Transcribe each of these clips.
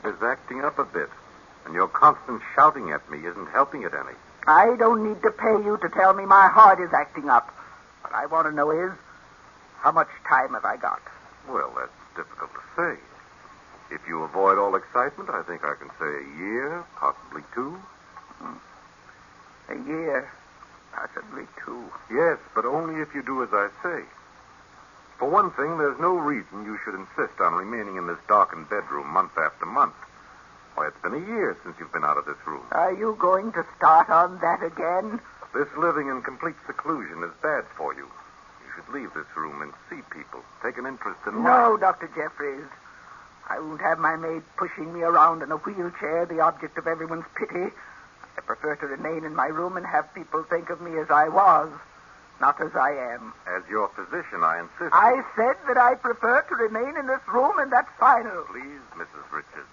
is acting up a bit, and your constant shouting at me isn't helping it any. I don't need to pay you to tell me my heart is acting up. What I want to know is, how much time have I got? Well, that's difficult to say. If you avoid all excitement, I think I can say a year, possibly 2. A year, possibly 2. Yes, but only if you do as I say. For one thing, there's no reason you should insist on remaining in this darkened bedroom month after month. Why, it's been a year since you've been out of this room. Are you going to start on that again? This living in complete seclusion is bad for you. You should leave this room and see people. Take an interest in life. No, Dr. Jeffries. I won't have my maid pushing me around in a wheelchair, the object of everyone's pity. I prefer to remain in my room and have people think of me as I was, not as I am. As your physician, I insist. I said that I prefer to remain in this room, and that's final. Please, Mrs. Richards.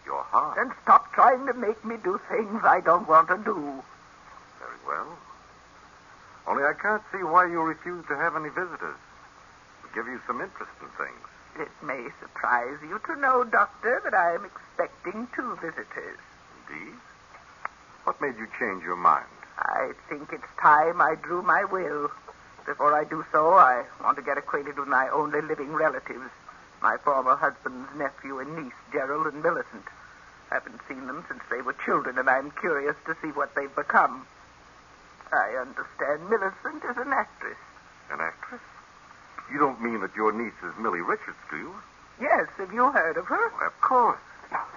Your heart. Then stop trying to make me do things I don't want to do. Very well. Only I can't see why you refuse to have any visitors. It'll give you some interest in things. It may surprise you to know, Doctor, that I am expecting 2 visitors. Indeed? What made you change your mind? I think it's time I drew my will. Before I do so, I want to get acquainted with my only living relatives. My former husband's nephew and niece, Gerald and Millicent. I haven't seen them since they were children, and I'm curious to see what they've become. I understand Millicent is an actress. An actress? You don't mean that your niece is Millie Richards, do you? Yes, have you heard of her? Well, of course.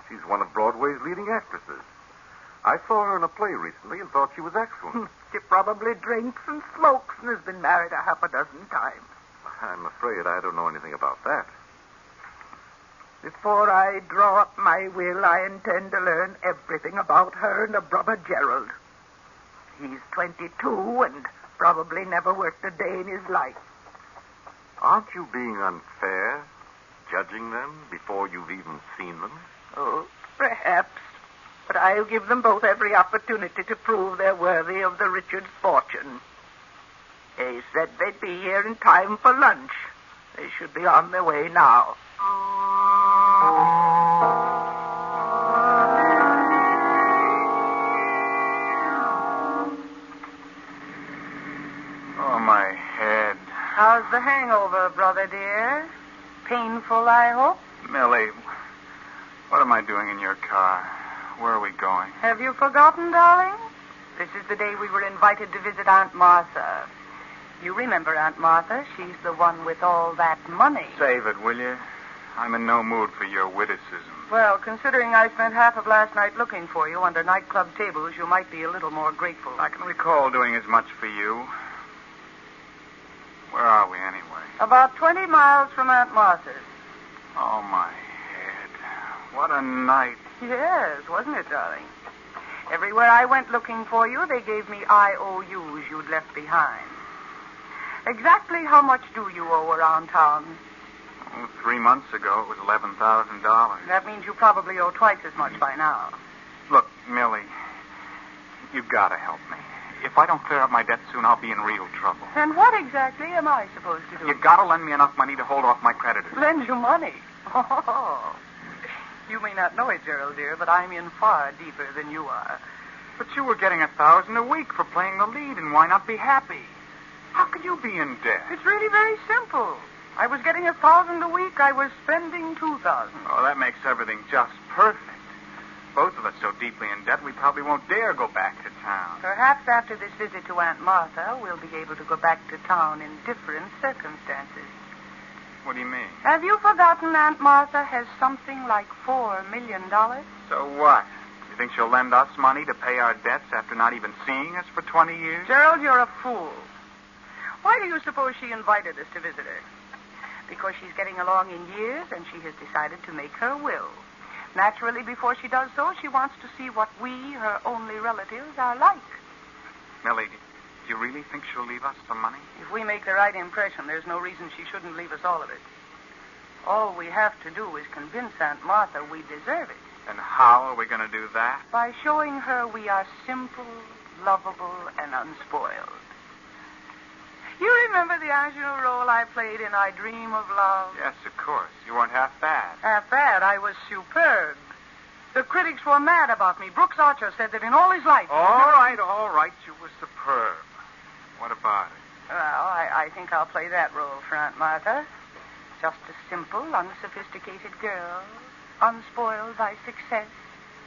She's one of Broadway's leading actresses. I saw her in a play recently and thought she was excellent. She probably drinks and smokes and has been married 6 times. I'm afraid I don't know anything about that. Before I draw up my will, I intend to learn everything about her and her brother Gerald. He's 22 and probably never worked a day in his life. Aren't you being unfair, judging them before you've even seen them? Oh, perhaps. But I'll give them both every opportunity to prove they're worthy of the Richards fortune. They said they'd be here in time for lunch. They should be on their way now. Oh, my head. How's the hangover, brother dear? Painful, I hope? Millie, what am I doing in your car? Where are we going? Have you forgotten, darling? This is the day we were invited to visit Aunt Martha. You remember Aunt Martha? She's the one with all that money. Save it, will you? I'm in no mood for your witticism. Well, considering I spent half of last night looking for you under nightclub tables, you might be a little more grateful. I can recall doing as much for you. Where are we, anyway? About 20 miles from Aunt Martha's. Oh, my head. What a night. Yes, wasn't it, darling? Everywhere I went looking for you, they gave me IOUs you'd left behind. Exactly how much do you owe around town? 3 months ago, it was $11,000. That means you probably owe twice as much by now. Look, Millie, you've got to help me. If I don't clear up my debt soon, I'll be in real trouble. And what exactly am I supposed to do? You've got to lend me enough money to hold off my creditors. Lend you money? Oh. You may not know it, Gerald, dear, but I'm in far deeper than you are. But you were getting $1,000 a week for playing the lead, and why not be happy? How could you be in debt? It's really very simple. I was getting $1,000 a week. I was spending $2,000. Oh, that makes everything just perfect. Both of us so deeply in debt, we probably won't dare go back to town. Perhaps after this visit to Aunt Martha, we'll be able to go back to town in different circumstances. What do you mean? Have you forgotten Aunt Martha has something like $4 million? So what? You think she'll lend us money to pay our debts after not even seeing us for 20 years? Gerald, you're a fool. Why do you suppose she invited us to visit her? Because she's getting along in years and she has decided to make her will. Naturally, before she does so, she wants to see what we, her only relatives, are like. Millie, do you really think she'll leave us some money? If we make the right impression, there's no reason she shouldn't leave us all of it. All we have to do is convince Aunt Martha we deserve it. And how are we going to do that? By showing her we are simple, lovable, and unspoiled. You remember the ingenue role I played in I Dream of Love? Yes, of course. You weren't half bad. Half bad. I was superb. The critics were mad about me. Brooks Archer said that in all his life... All right. You were superb. What about it? Well, I think I'll play that role for Aunt Martha. Just a simple, unsophisticated girl, unspoiled by success.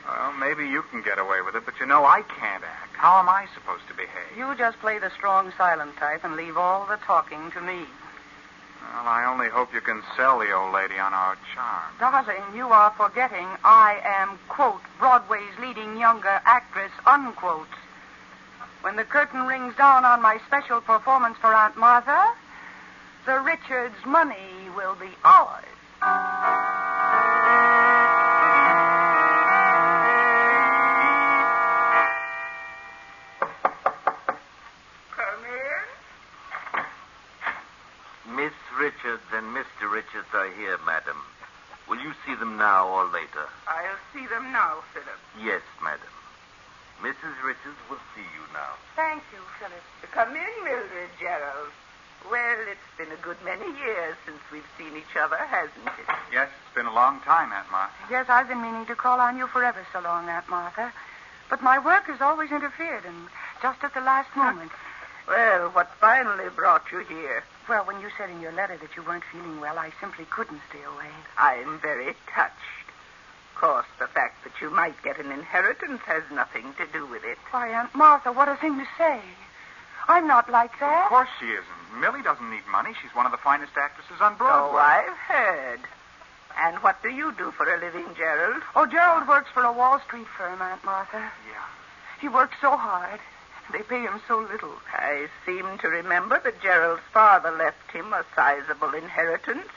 Well, maybe you can get away with it, but you know I can't act. How am I supposed to behave? You just play the strong, silent type and leave all the talking to me. Well, I only hope you can sell the old lady on our charm. Darling, you are forgetting I am, quote, Broadway's leading younger actress, unquote. When the curtain rings down on my special performance for Aunt Martha, the Richards' money will be ours. Come in. Miss Richards and Mr. Richards are here, madam. Will you see them now or later? I'll see them now, Philip. Yes, madam. Mrs. Richards will see you now. Thank you, Philip. Come in, Mildred Gerald. Well, it's been a good many years since we've seen each other, hasn't it? Yes, it's been a long time, Aunt Martha. Yes, I've been meaning to call on you forever so long, Aunt Martha. But my work has always interfered, and just at the last moment. Well, what finally brought you here? Well, when you said in your letter that you weren't feeling well, I simply couldn't stay away. I'm very touched. Of course, the fact that you might get an inheritance has nothing to do with it. Why, Aunt Martha, what a thing to say. I'm not like that. Of course she isn't. Millie doesn't need money. She's one of the finest actresses on Broadway. Oh, I've heard. And what do you do for a living, Gerald? Oh, Gerald works for a Wall Street firm, Aunt Martha. Yeah. He works so hard. They pay him so little. I seem to remember that Gerald's father left him a sizable inheritance.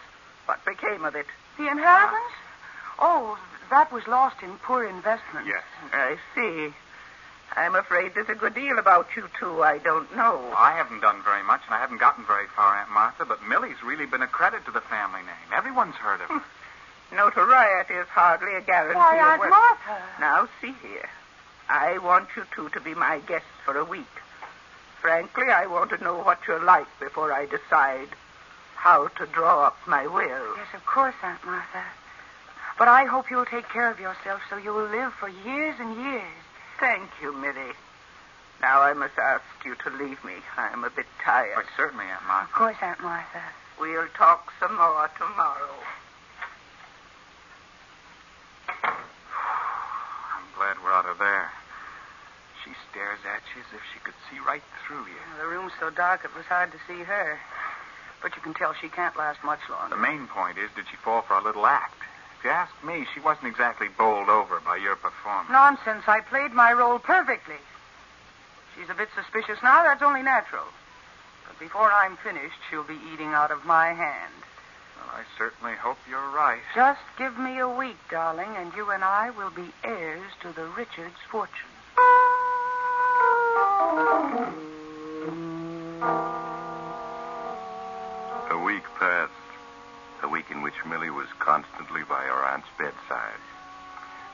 What became of it? The inheritance? Oh, that was lost in poor investments. Yes. I see. I'm afraid there's a good deal about you two I don't know. I haven't done very much, and I haven't gotten very far, Aunt Martha, but Millie's really been a credit to the family name. Everyone's heard of her. Notoriety is hardly a guarantee Why, of Aunt wealth. Martha. Now, see here. I want you two to be my guests for a week. Frankly, I want to know what you're like before I decide how to draw up my will. Yes, of course, Aunt Martha. But I hope you'll take care of yourself so you will live for years and years. Thank you, Millie. Now I must ask you to leave me. I'm a bit tired. Why, certainly, Aunt Martha. Of course, Aunt Martha. We'll talk some more tomorrow. I'm glad we're out of there. She stares at you as if she could see right through you. The room's so dark it was hard to see her. But you can tell she can't last much longer. The main point is, did she fall for a little act? If you ask me, she wasn't exactly bowled over by your performance. Nonsense. I played my role perfectly. She's a bit suspicious now. That's only natural. But before I'm finished, she'll be eating out of my hand. Well, I certainly hope you're right. Just give me a week, darling, and you and I will be heirs to the Richards' fortune. A week passed. A week in which Millie was constantly by her aunt's bedside.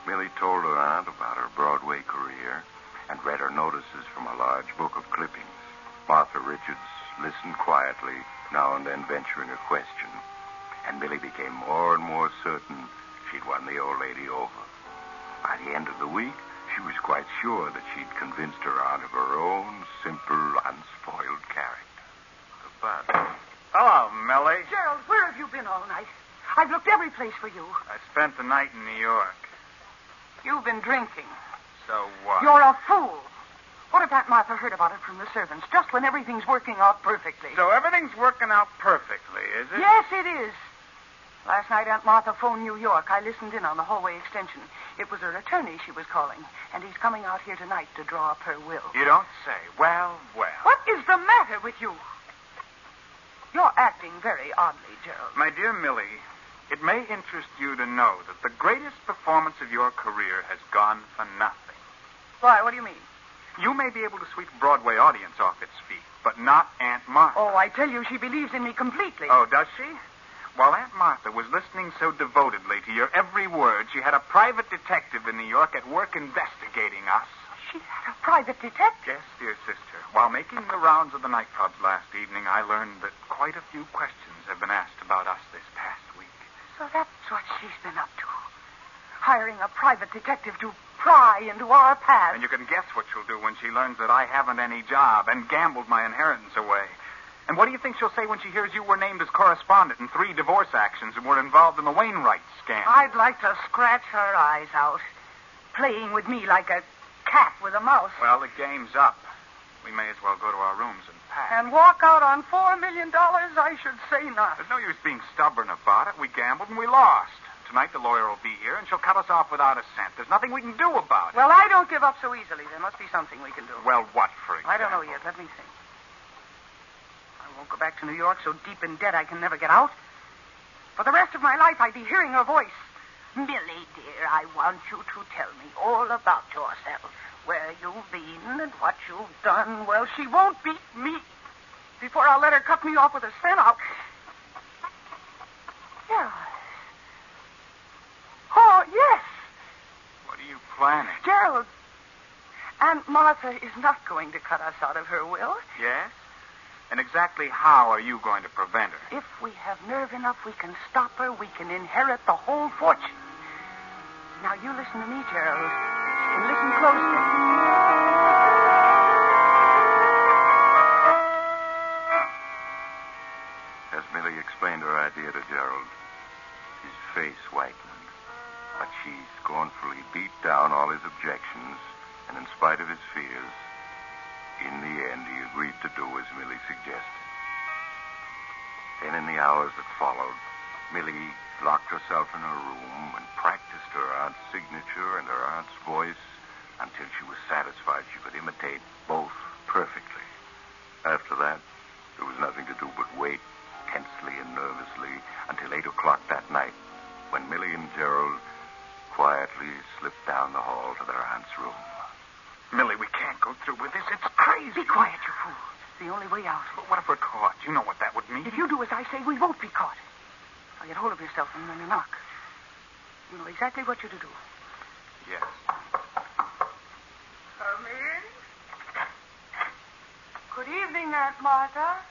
Millie told her aunt about her Broadway career and read her notices from a large book of clippings. Martha Richards listened quietly, now and then venturing a question. And Millie became more and more certain she'd won the old lady over. By the end of the week, she was quite sure that she'd convinced her aunt of her own simple, unspoiled character. But... Hello, Millie. Gerald, where have you been all night? I've looked every place for you. I spent the night in New York. You've been drinking. So what? You're a fool. What if Aunt Martha heard about it from the servants, just when everything's working out perfectly? So everything's working out perfectly, is it? Yes, it is. Last night, Aunt Martha phoned New York. I listened in on the hallway extension. It was her attorney she was calling, and he's coming out here tonight to draw up her will. You don't say. Well. What is the matter with you? You're acting very oddly, Gerald. My dear Millie, it may interest you to know that the greatest performance of your career has gone for nothing. Why, what do you mean? You may be able to sweep a Broadway audience off its feet, but not Aunt Martha. Oh, I tell you, she believes in me completely. Oh, does she? While Aunt Martha was listening so devotedly to your every word, she had a private detective in New York at work investigating us. She had a private detective. Yes, dear sister. While making the rounds of the nightclubs last evening, I learned that quite a few questions have been asked about us this past week. So that's what she's been up to. Hiring a private detective to pry into our past. And you can guess what she'll do when she learns that I haven't any job and gambled my inheritance away. And what do you think she'll say when she hears you were named as correspondent in 3 divorce actions and were involved in the Wainwright scandal? I'd like to scratch her eyes out, playing with me like a cat with a mouse. Well, the game's up. We may as well go to our rooms and pack. And walk out on $4 million, I should say not. There's no use being stubborn about it. We gambled and we lost. Tonight the lawyer will be here, and she'll cut us off without a cent. There's nothing we can do about it. Well, I don't give up so easily. There must be something we can do. Well, what, for example? I don't know yet. Let me think. I won't go back to New York so deep in debt I can never get out. For the rest of my life, I'd be hearing her voice. Millie, dear, I want you to tell me all about yourself. Where you've been and what you've done. Well, she won't beat me. Before I'll let her cut me off with a cent, I'll... Yeah. Oh, yes. What are you planning? Gerald, Aunt Martha is not going to cut us out of her will. Yes? And exactly how are you going to prevent her? If we have nerve enough, we can stop her. We can inherit the whole fortune. Now, you listen to me, Gerald. And listen closely. As Millie explained her idea to Gerald, his face whitened. But she scornfully beat down all his objections, and in spite of his fears, in the end, he agreed to do as Millie suggested. Then in the hours that followed, Millie locked herself in her room and practiced her aunt's signature and her aunt's voice until she was satisfied she could imitate both perfectly. After that, there was nothing to do but wait tensely and nervously until 8 o'clock that night, when Millie and Gerald quietly slipped down the hall to their aunt's room. Millie, we can't go through with this. It's crazy. Be quiet, you fool. It's the only way out. But what if we're caught? You know what that would mean. If you do as I say, we won't be caught. Now get hold of yourself and then you knock. You know exactly what you're to do. Yes. Come in. Good evening, Aunt Martha.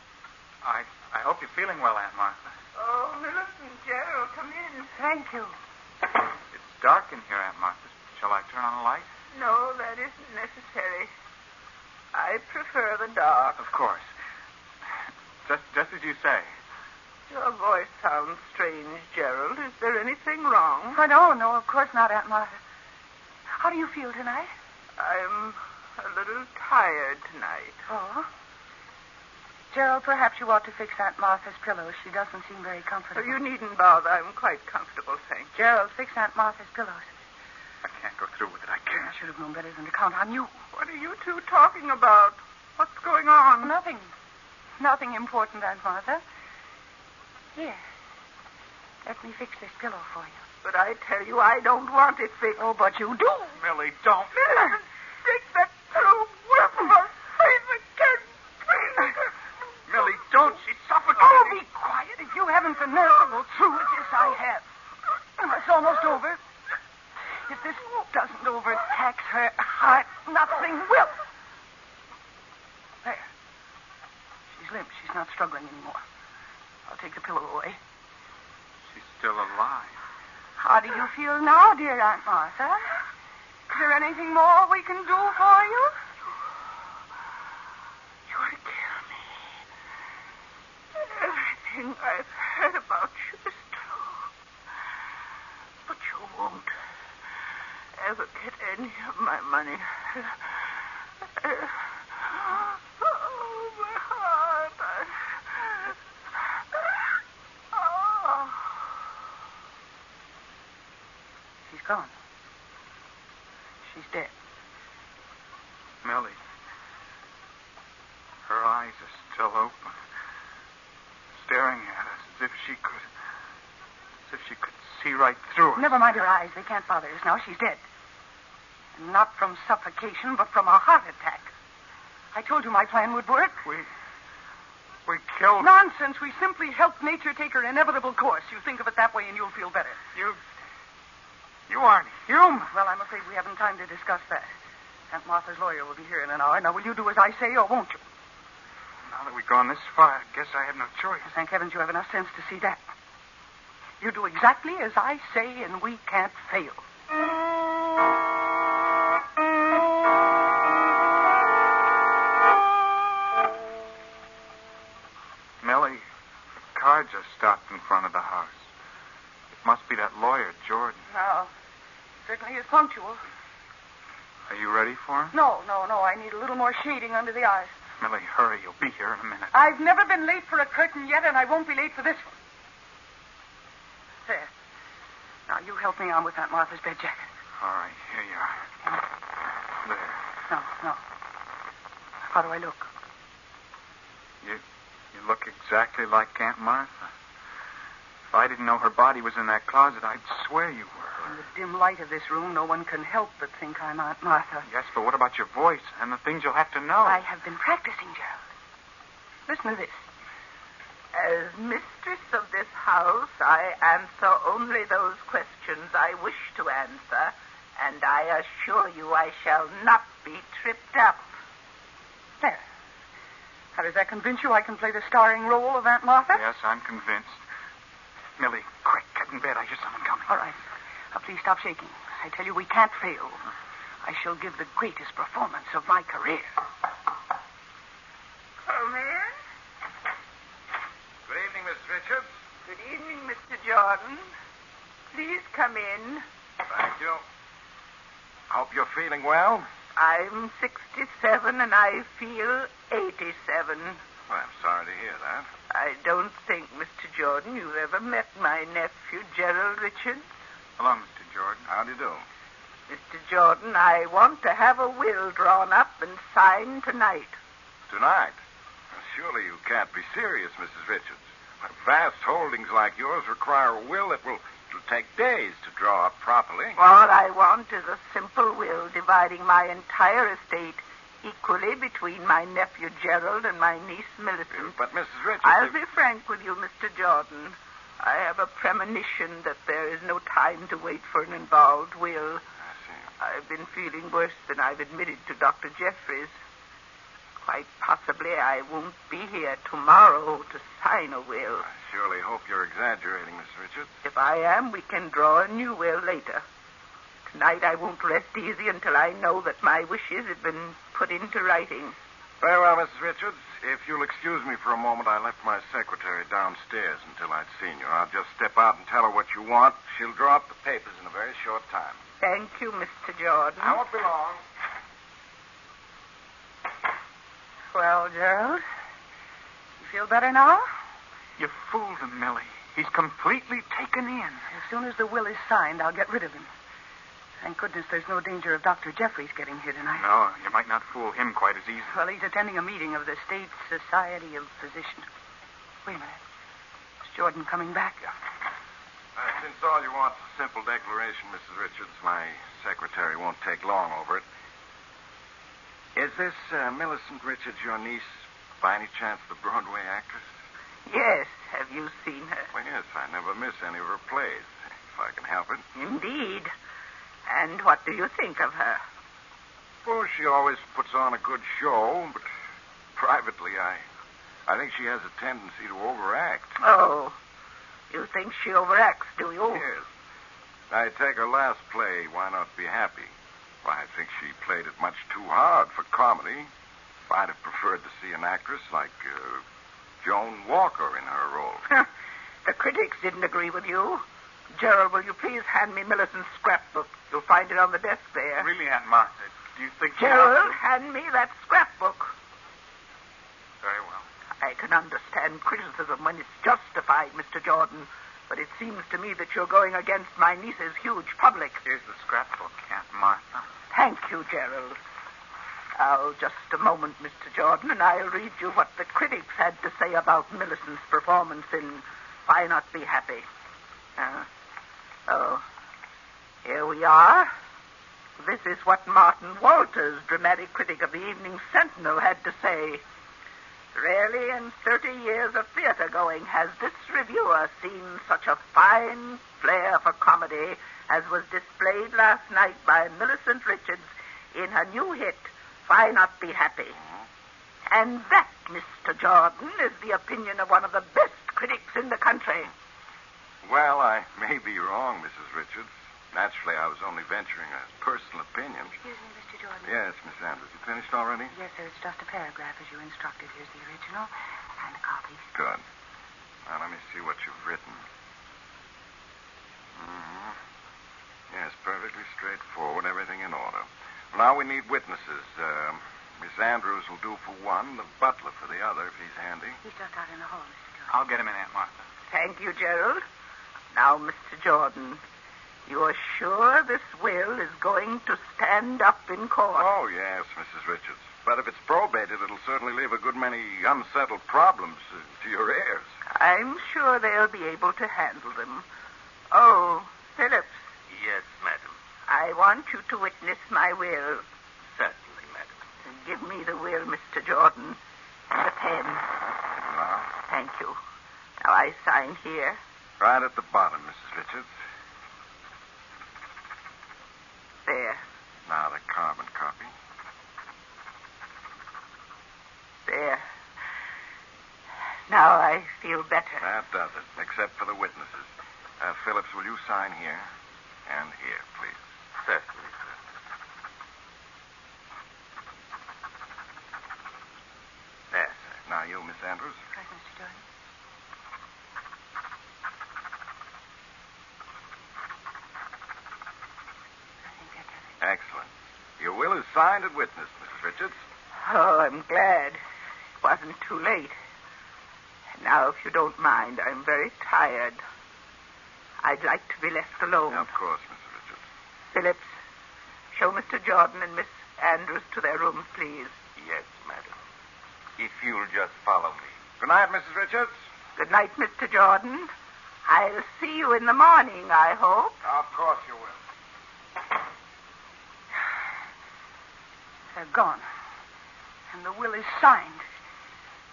I hope you're feeling well, Aunt Martha. Oh, Millicent, Gerald, come in. Thank you. It's dark in here, Aunt Martha. Shall I turn on a light? No, that isn't necessary. I prefer the dark. Of course. Just as you say. Your voice sounds strange, Gerald. Is there anything wrong? Oh, no, of course not, Aunt Martha. How do you feel tonight? I'm a little tired tonight. Oh? Gerald, perhaps you ought to fix Aunt Martha's pillows. She doesn't seem very comfortable. Oh, you needn't bother. I'm quite comfortable, thank you. Gerald, fix Aunt Martha's pillows. I can't go through with it. I I can't. should have known better than to count on you. What are you two talking about? What's going on? Nothing. Nothing important, Aunt Martha. Here. Let me fix this pillow for you. But I tell you, I don't want it fixed. Oh, but you do. Millie, don't. Millicent, take that pillow away from her face again, please. Millie, don't. She's suffocating. Oh, be quiet. If you haven't the nerve to go through with this, I have. It's almost over. If this doesn't overtax her heart, nothing will. There. She's limp. She's not struggling anymore. I'll take the pillow away. She's still alive. How do you feel now, dear Aunt Martha? Is there anything more we can do for you? You want to kill me. Everything I've heard about you is true. But you won't ever get any of my money. Oh, my heart. Oh. She's gone. She's dead. Millie. Her eyes are still open. Staring at us as if she could see right through us. Never mind her eyes. They can't bother us now. She's dead. And not from suffocation, but from a heart attack. I told you my plan would work. We killed her. Nonsense. We simply helped nature take her inevitable course. You think of it that way and you'll feel better. You aren't human. Well, I'm afraid we haven't time to discuss that. Aunt Martha's lawyer will be here in an hour. Now, will you do as I say, or won't you? Now that we've gone this far, I guess I have no choice. Thank heavens you have enough sense to see that. You do exactly as I say, and we can't fail. Millie, the car just stopped in front of the house. It must be that lawyer, Jordan. Now, certainly is punctual. Are you ready for him? No. I need a little more shading under the eyes. Millie, hurry. You'll be here in a minute. I've never been late for a curtain yet, and I won't be late for this one. There. Now, you help me on with Aunt Martha's bed jacket. All right, here you are. There. No. How do I look? You look exactly like Aunt Martha. If I didn't know her body was in that closet, I'd swear you were. In the dim light of this room, no one can help but think I'm Aunt Martha. Yes, but what about your voice and the things you'll have to know? I have been practicing, Gerald. Listen to this. As mistress of this house, I answer only those questions I wish to answer, and I assure you I shall not be tripped up. There. How does that convince you I can play the starring role of Aunt Martha? Yes, I'm convinced. Millie, quick, get in bed. I hear someone coming. All right. Now, please stop shaking. I tell you, we can't fail. I shall give the greatest performance of my career. Come in. Good evening, Miss Richards. Good evening, Mr. Jordan. Please come in. Thank you. Hope you're feeling well. I'm 67 and I feel 87. Well, I'm sorry to hear that. I don't think, Mr. Jordan, you've ever met my nephew, Gerald Richards. Hello, Mr. Jordan. How do you do? Mr. Jordan, I want to have a will drawn up and signed tonight. Tonight? Well, surely you can't be serious, Mrs. Richards. Vast holdings like yours require a will that will take days to draw up properly. All I want is a simple will dividing my entire estate equally between my nephew Gerald and my niece Millicent. But, Mrs. Richards... I'll be frank with you, Mr. Jordan. I have a premonition that there is no time to wait for an involved will. I see. I've been feeling worse than I've admitted to Dr. Jeffries. Quite possibly I won't be here tomorrow to sign a will. I surely hope you're exaggerating, Miss Richards. If I am, we can draw a new will later. Tonight I won't rest easy until I know that my wishes have been put into writing. Very well, Mrs. Richards. If you'll excuse me for a moment, I left my secretary downstairs until I'd seen you. I'll just step out and tell her what you want. She'll draw up the papers in a very short time. Thank you, Mr. Jordan. I won't be long. Well, Gerald, you feel better now? You fooled him, Millie. He's completely taken in. As soon as the will is signed, I'll get rid of him. Thank goodness there's no danger of Dr. Jeffries getting here tonight. No, you might not fool him quite as easily. Well, he's attending a meeting of the State Society of Physicians. Wait a minute. Is Jordan coming back? Since all you want is a simple declaration, Mrs. Richards, my secretary won't take long over it. Is this Millicent Richards your niece, by any chance the Broadway actress? Yes. Have you seen her? Well, yes. I never miss any of her plays, if I can help it. Indeed. And what do you think of her? Well, she always puts on a good show, but privately, I think she has a tendency to overact. Oh, you think she overacts, do you? Yes. I take her last play, Why Not Be Happy? Why, I think she played it much too hard for comedy. I'd have preferred to see an actress like Joan Walker in her role. The critics didn't agree with you. Gerald, will you please hand me Millicent's scrapbook? You'll find it on the desk there. Really, Aunt Martha, do you think... Gerald, hand me that scrapbook. Very well. I can understand criticism when it's justified, Mr. Jordan, but it seems to me that you're going against my niece's huge public. Here's the scrapbook, Aunt Martha. Thank you, Gerald. Now, just a moment, Mr. Jordan, and I'll read you what the critics had to say about Millicent's performance in Why Not Be Happy. Here we are. This is what Martin Walters, dramatic critic of the Evening Sentinel, had to say. Rarely in 30 years of theater-going has this reviewer seen such a fine flair for comedy as was displayed last night by Millicent Richards in her new hit, Why Not Be Happy. And that, Mr. Jordan, is the opinion of one of the best critics in the country. Well, I may be wrong, Mrs. Richards. Naturally, I was only venturing a personal opinion. Excuse me, Mr. Jordan. Yes, Miss Andrews. You finished already? Yes, sir. It's just a paragraph as you instructed. Here's the original and a copy. Good. Now, let me see what you've written. Yes, perfectly straightforward. Everything in order. Well, now we need witnesses. Miss Andrews will do for one, the butler for the other, if he's handy. He's just out in the hall, Mr. Jordan. I'll get him in, Aunt Martha. Thank you, Gerald. Now, Mr. Jordan, you are sure this will is going to stand up in court? Oh, yes, Mrs. Richards. But if it's probated, it'll certainly leave a good many unsettled problems to your heirs. I'm sure they'll be able to handle them. Oh, Phillips, Yes, madam. I want you to witness my will. Certainly, madam. Give me the will, Mr. Jordan, and the pen. Now, Thank you. Now, I sign here. right at the bottom, Mrs. Richards. There. Now the carbon copy. There. Now I feel better. That does it, except for the witnesses. Phillips, will you sign here? And here, please. Certainly, sir. There, sir. Now you, Miss Andrews. Right, Mr. Jordan. I think that does it. Excellent. Your will is signed and witnessed, Mrs. Richards. Oh, I'm glad. It wasn't too late. And now, if you don't mind, I'm very tired. I'd like to be left alone. Of course, Mrs. Richards. Phillips, show Mr. Jordan and Miss Andrews to their rooms, please. Yes, madam. If you'll just follow me. Good night, Mrs. Richards. Good night, Mr. Jordan. I'll see you in the morning, I hope. Of course you will. They're gone. And the will is signed.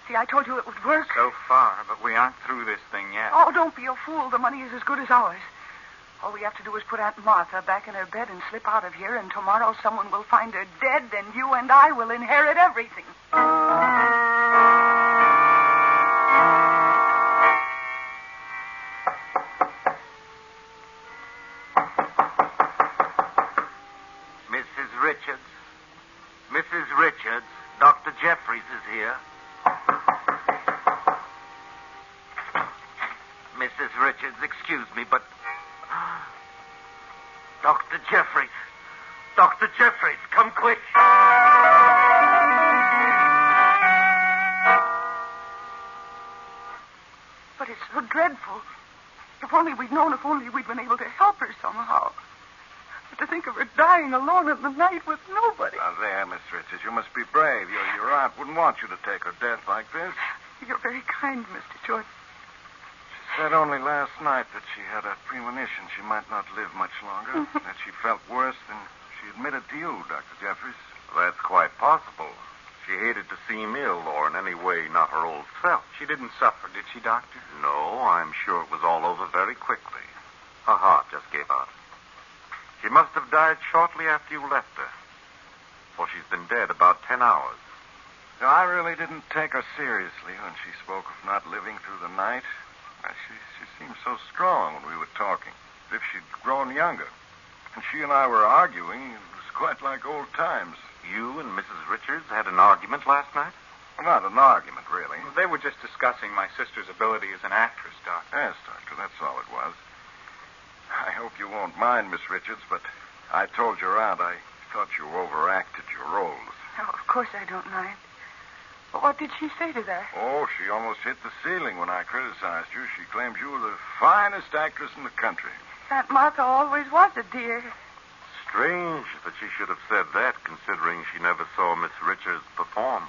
See, I told you it would work. So far, but we aren't through this thing yet. Oh, don't be a fool. The money is as good as ours. All we have to do is put Aunt Martha back in her bed and slip out of here, and tomorrow someone will find her dead, and you and I will inherit everything. Mrs. Richards. Mrs. Richards, Dr. Jeffries is here. Mrs. Richards, excuse me, but... Dr. Jeffries. Dr. Jeffries, come quick. But it's so dreadful. If only we'd known, if only we'd been able to help her somehow. But to think of her dying alone in the night with nobody. Now there, Miss Richards, you must be brave. Your aunt wouldn't want you to take her death like this. You're very kind, Mr. Jordan. She said only last night that she had a premonition she might not live much longer. That she felt worse than she admitted to you, Dr. Jeffries. That's quite possible. She hated to seem ill or in any way not her old self. She didn't suffer, did she, Doctor? No, I'm sure it was all over very quickly. Her heart just gave out. She must have died shortly after you left her. For she's been dead about 10 hours. No, I really didn't take her seriously when she spoke of not living through the night. She seemed so strong when we were talking, as if she'd grown younger. And she and I were arguing. It was quite like old times. You and Mrs. Richards had an argument last night? Well, not an argument, really. They were just discussing my sister's ability as an actress, Doctor. Yes, Doctor, that's all it was. I hope you won't mind, Miss Richards, but I told your aunt I thought you overacted your roles. Oh, of course I don't mind. But what did she say to that? Oh, she almost hit the ceiling when I criticized you. She claimed you were the finest actress in the country. Aunt Martha always was a dear. Strange that she should have said that, considering she never saw Miss Richards perform.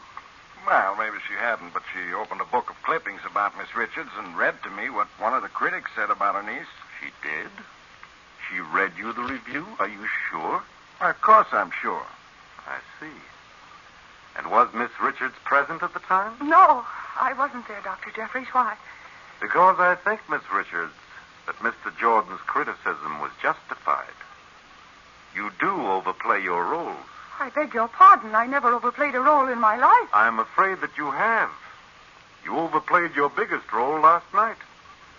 Well, maybe she hadn't, but she opened a book of clippings about Miss Richards and read to me what one of the critics said about her niece. She did? She read you the review? Are you sure? Of course I'm sure. I see. And was Miss Richards present at the time? No, I wasn't there, Dr. Jeffries. Why? Because I think, Miss Richards, that Mr. Jordan's criticism was justified. You do overplay your roles. I beg your pardon. I never overplayed a role in my life. I'm afraid that you have. You overplayed your biggest role last night.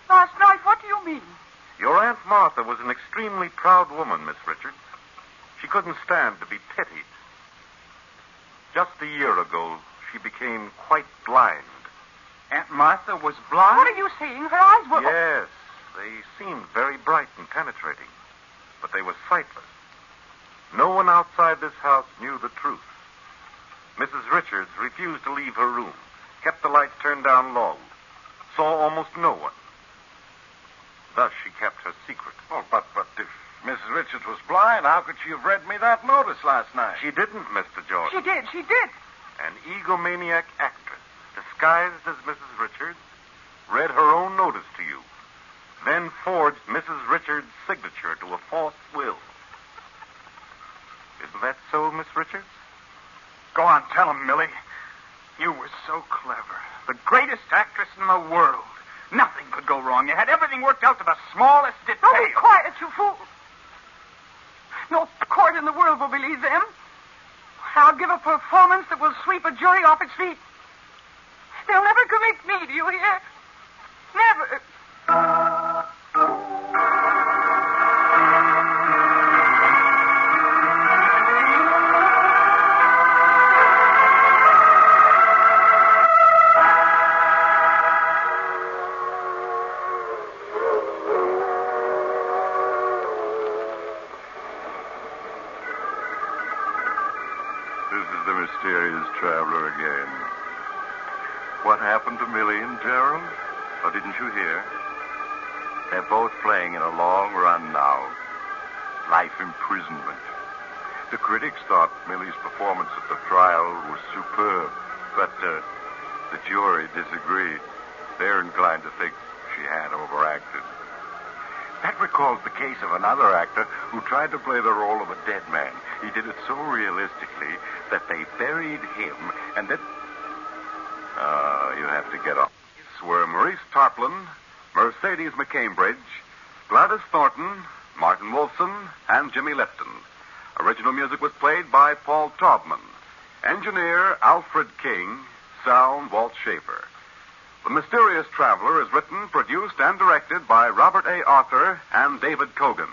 Last night? What do you mean? Your Aunt Martha was an extremely proud woman, Miss Richards. She couldn't stand to be pitied. Just a year ago, she became quite blind. Aunt Martha was blind? What are you saying? Her eyes were... Yes, they seemed very bright and penetrating, but they were sightless. No one outside this house knew the truth. Mrs. Richards refused to leave her room, kept the lights turned down low, saw almost no one. Thus she kept her secret. Oh, but if Mrs. Richards was blind, how could she have read me that notice last night? She didn't, Mr. Jordan. She did. An egomaniac actress, disguised as Mrs. Richards, read her own notice to you, then forged Mrs. Richards' signature to a false will. Isn't that so, Miss Richards? Go on, tell him, Millie. You were so clever. The greatest actress in the world. Nothing could go wrong. You had everything worked out to the smallest detail. Oh, be quiet, you fool. No court in the world will believe them. I'll give a performance that will sweep a jury off its feet. They'll never convict me, do you hear? Never. Mysterious traveler again. What happened to Millie and Gerald? Oh, didn't you hear? They're both playing in a long run now. Life imprisonment. The critics thought Millie's performance at the trial was superb, but the jury disagreed. They're inclined to think she had overacted. That recalls the case of another actor who tried to play the role of a dead man. He did it so realistically that they buried him and then... you have to get off. These were Maurice Tarplin, Mercedes McCambridge, Gladys Thornton, Martin Wolfson, and Jimmy Lipton. Original music was played by Paul Taubman. Engineer Alfred King. Sound Walt Schaefer. The Mysterious Traveler is written, produced, and directed by Robert A. Arthur and David Kogan.